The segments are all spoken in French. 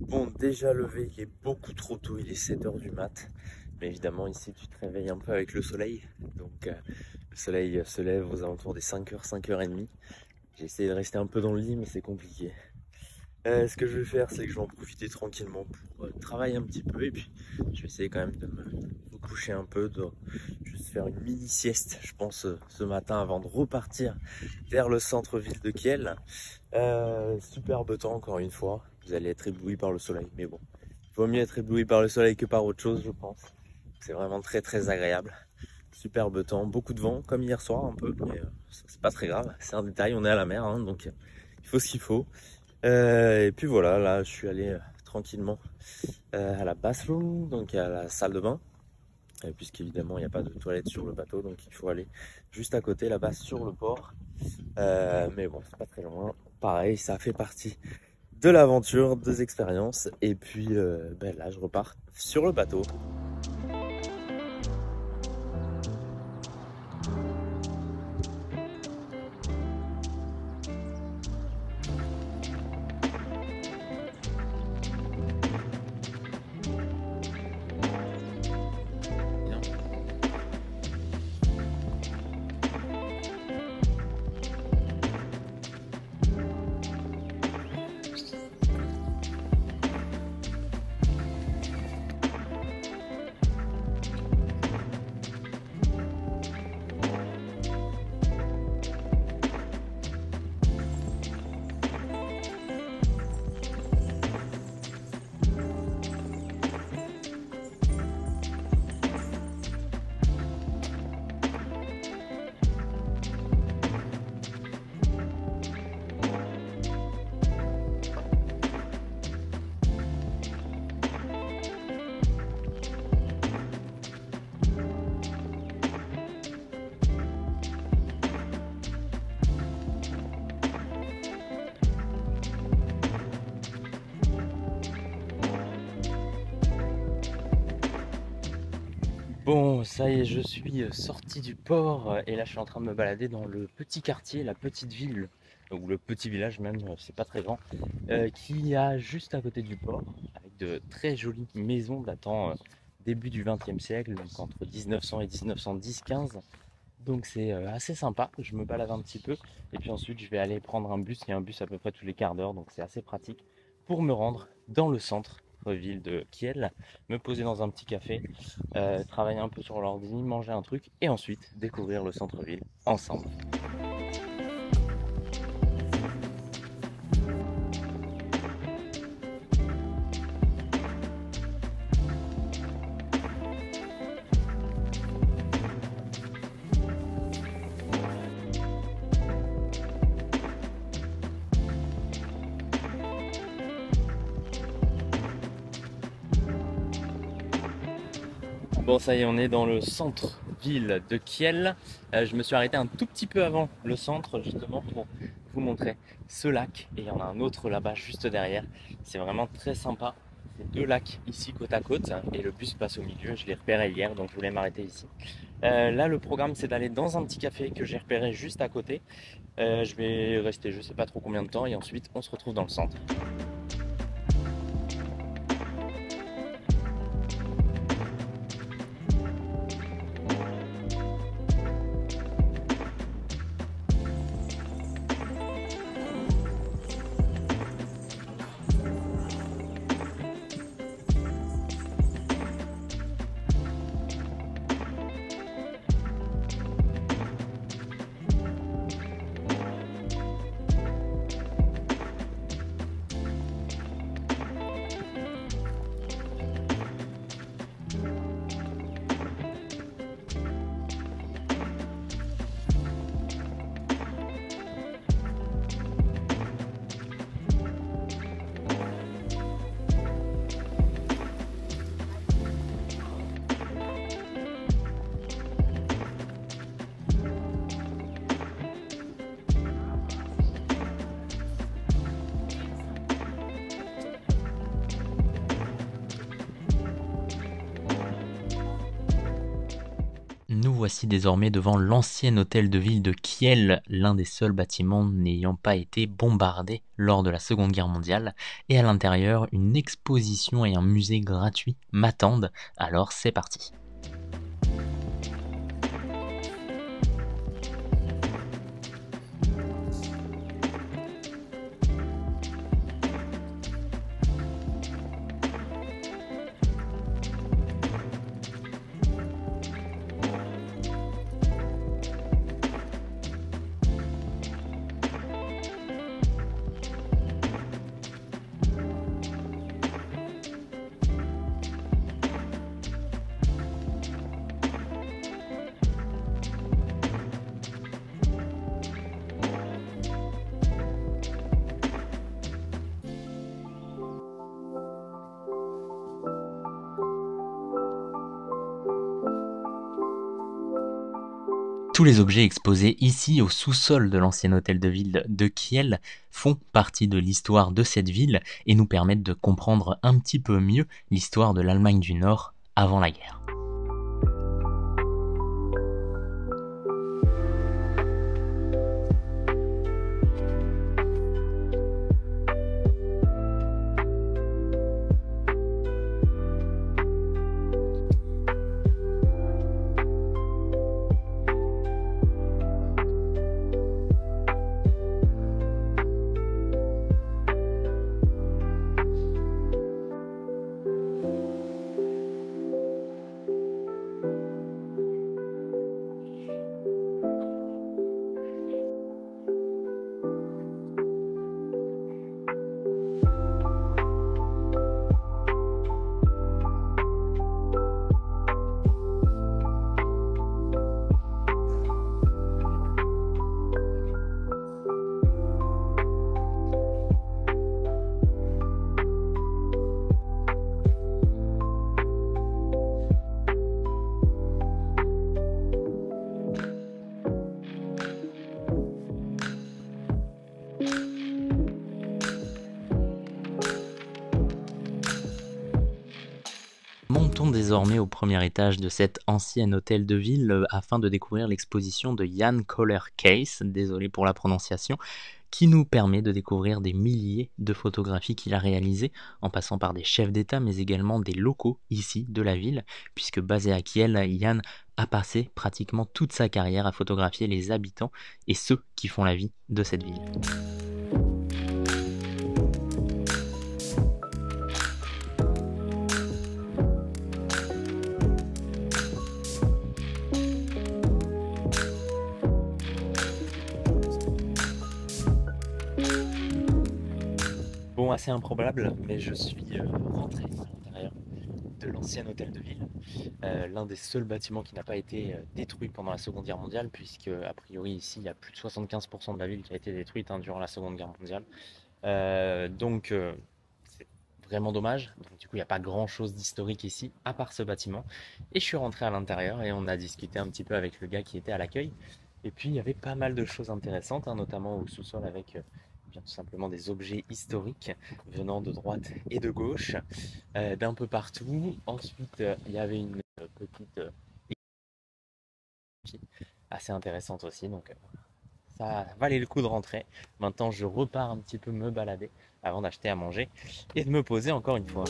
Bon, déjà levé, il est beaucoup trop tôt, il est 7 h du mat. Mais évidemment, ici, tu te réveilles un peu avec le soleil. Donc, le soleil se lève aux alentours des 5 h, 5 h 30. J'ai essayé de rester un peu dans le lit, mais c'est compliqué. Ce que je vais faire, c'est que je vais en profiter tranquillement pour travailler un petit peu. Et puis, je vais essayer quand même de me coucher un peu, de juste faire une mini sieste, je pense, ce matin avant de repartir vers le centre-ville de Kiel. Superbe temps, encore une fois. Vous allez être ébloui par le soleil, mais bon, il vaut mieux être ébloui par le soleil que par autre chose, je pense. C'est vraiment très très agréable. Superbe temps, beaucoup de vent, comme hier soir un peu, mais c'est pas très grave, c'est un détail, on est à la mer, hein, donc il faut ce qu'il faut. Et puis voilà, là je suis allé tranquillement à la bathroom, donc à la salle de bain, puisqu'évidemment il n'y a pas de toilette sur le bateau, donc il faut aller juste à côté là-bas sur le port. Mais bon, c'est pas très loin. Pareil, ça fait partie de l'aventure, des expériences. Et puis là, je repars sur le bateau. Bon, ça y est, je suis sorti du port et là je suis en train de me balader dans le petit quartier, la petite ville, ou le petit village même, c'est pas très grand, qui y a juste à côté du port, avec de très jolies maisons datant début du XXe siècle, donc entre 1900 et 1910-15. Donc c'est assez sympa, je me balade un petit peu et puis ensuite je vais aller prendre un bus, il y a un bus à peu près tous les quarts d'heure, donc c'est assez pratique pour me rendre dans le centre-ville de Kiel, me poser dans un petit café, travailler un peu sur l'ordi, manger un truc et ensuite découvrir le centre-ville ensemble. Bon, ça y est, on est dans le centre-ville de Kiel. Je me suis arrêté un tout petit peu avant le centre, justement, pour vous montrer ce lac. Et il y en a un autre là-bas, juste derrière. C'est vraiment très sympa. C'est deux lacs ici, côte à côte. Et le bus passe au milieu. Je l'ai repéré hier, donc je voulais m'arrêter ici. Là, le programme, c'est d'aller dans un petit café que j'ai repéré juste à côté. Je vais rester, je sais pas trop combien de temps. Et ensuite, on se retrouve dans le centre. Nous voici désormais devant l'ancien hôtel de ville de Kiel, l'un des seuls bâtiments n'ayant pas été bombardé lors de la Seconde Guerre mondiale, et à l'intérieur, une exposition et un musée gratuit m'attendent, alors c'est parti. Tous les objets exposés ici au sous-sol de l'ancien hôtel de ville de Kiel font partie de l'histoire de cette ville et nous permettent de comprendre un petit peu mieux l'histoire de l'Allemagne du Nord avant la guerre. Montons désormais au premier étage de cet ancien hôtel de ville afin de découvrir l'exposition de Jan Koller-Keys, désolé pour la prononciation, qui nous permet de découvrir des milliers de photographies qu'il a réalisées, en passant par des chefs d'État mais également des locaux ici de la ville, puisque basé à Kiel, Jan a passé pratiquement toute sa carrière à photographier les habitants et ceux qui font la vie de cette ville. Bon, assez improbable, mais je suis rentré à l'intérieur de l'ancien hôtel de ville, l'un des seuls bâtiments qui n'a pas été détruit pendant la Seconde Guerre mondiale, puisque a priori ici il y a plus de 75% de la ville qui a été détruite durant la Seconde Guerre mondiale. C'est vraiment dommage. Donc, du coup, il n'y a pas grand chose d'historique ici, à part ce bâtiment. Et je suis rentré à l'intérieur et on a discuté un petit peu avec le gars qui était à l'accueil. Et puis, il y avait pas mal de choses intéressantes, notamment au sous-sol avec tout simplement des objets historiques venant de droite et de gauche, d'un peu partout. Ensuite, il y avait une petite assez intéressante aussi. Donc, ça valait le coup de rentrer. Maintenant, je repars un petit peu me balader avant d'acheter à manger et de me poser encore une fois.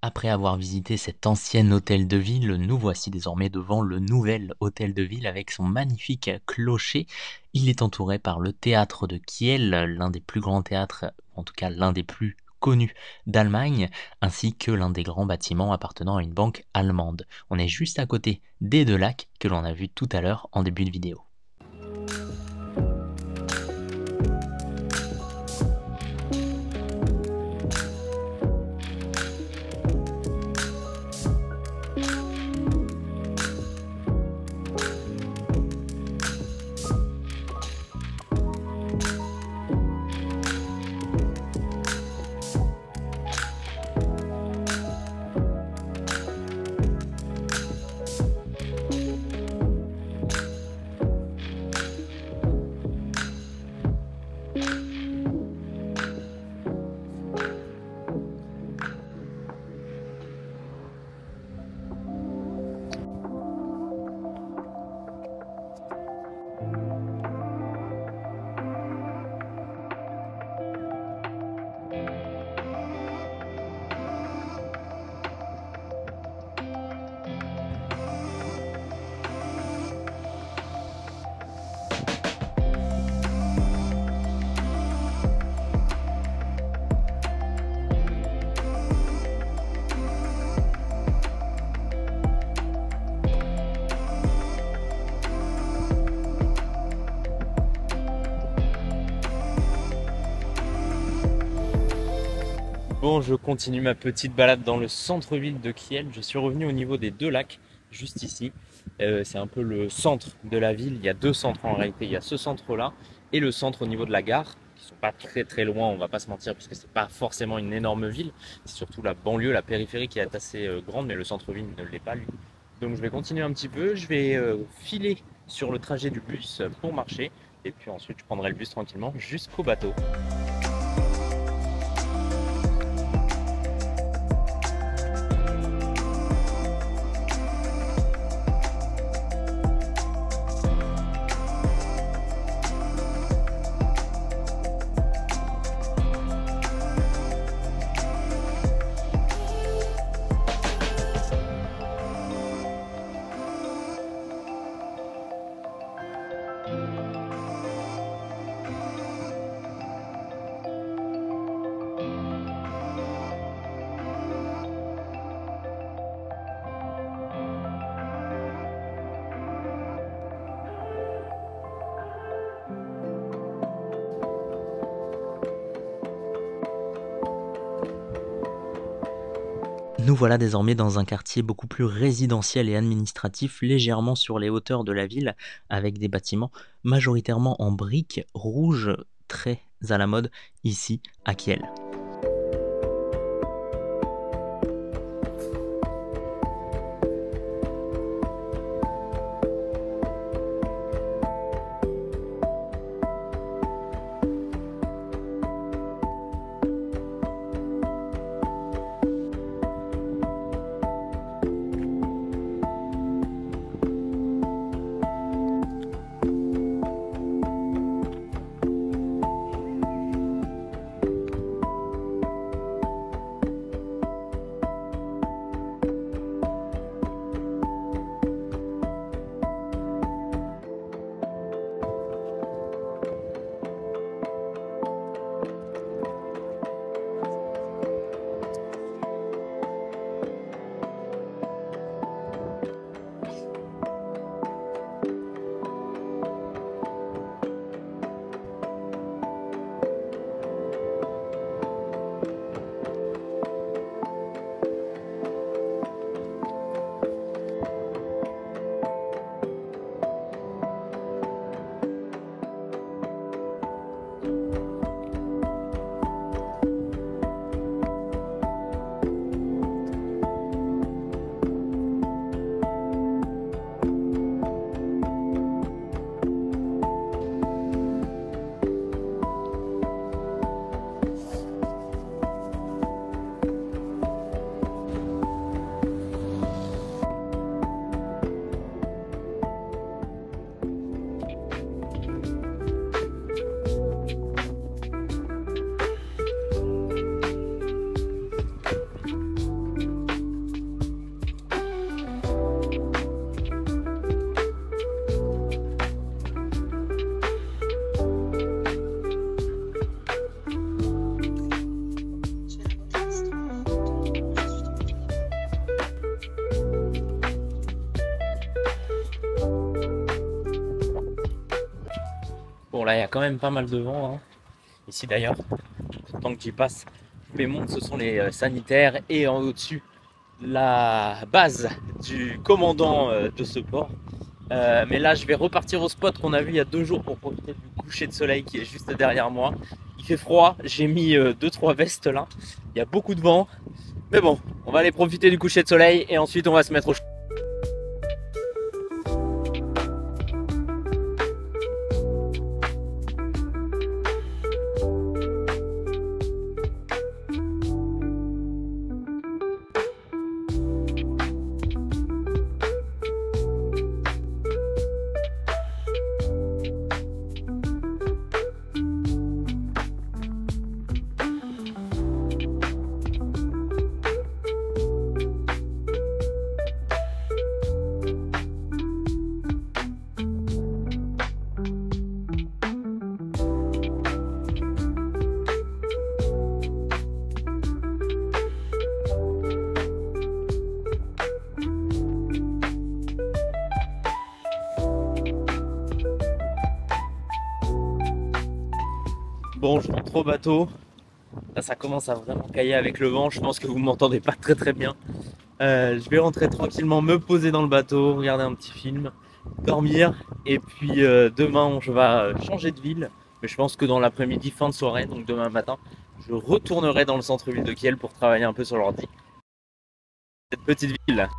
Après avoir visité cet ancien hôtel de ville, nous voici désormais devant le nouvel hôtel de ville avec son magnifique clocher. Il est entouré par le théâtre de Kiel, l'un des plus grands théâtres, en tout cas l'un des plus connus d'Allemagne, ainsi que l'un des grands bâtiments appartenant à une banque allemande. On est juste à côté des deux lacs que l'on a vus tout à l'heure en début de vidéo. Bon, je continue ma petite balade dans le centre-ville de Kiel. Je suis revenu au niveau des deux lacs, juste ici. C'est un peu le centre de la ville. Il y a deux centres en réalité. Il y a ce centre-là et le centre au niveau de la gare, qui sont pas très loin, on va pas se mentir, puisque c'est pas forcément une énorme ville. C'est surtout la banlieue, la périphérie qui est assez grande, mais le centre-ville ne l'est pas lui. Donc je vais continuer un petit peu. Je vais filer sur le trajet du bus pour marcher. Et puis ensuite, je prendrai le bus tranquillement jusqu'au bateau. Nous voilà désormais dans un quartier beaucoup plus résidentiel et administratif, légèrement sur les hauteurs de la ville, avec des bâtiments majoritairement en briques rouges, très à la mode ici à Kiel. Bon là il y a quand même pas mal de vent hein. Ici d'ailleurs, tant que j'y passe, tous les mondes ce sont les sanitaires et en au-dessus la base du commandant de ce port. Mais là je vais repartir au spot qu'on a vu il y a 2 jours pour profiter du coucher de soleil qui est juste derrière moi. Il fait froid, j'ai mis 2-3 vestes là, il y a beaucoup de vent. Mais bon, on va aller profiter du coucher de soleil et ensuite on va se mettre au chaud. Bon, je rentre au bateau. Là, ça commence à vraiment cailler avec le vent. Je pense que vous m'entendez pas très bien. Je vais rentrer tranquillement, me poser dans le bateau, regarder un petit film, dormir. Et puis demain, je vais changer de ville. Mais je pense que dans l'après-midi, fin de soirée, donc demain matin, je retournerai dans le centre-ville de Kiel pour travailler un peu sur l'ordi. Cette petite ville là.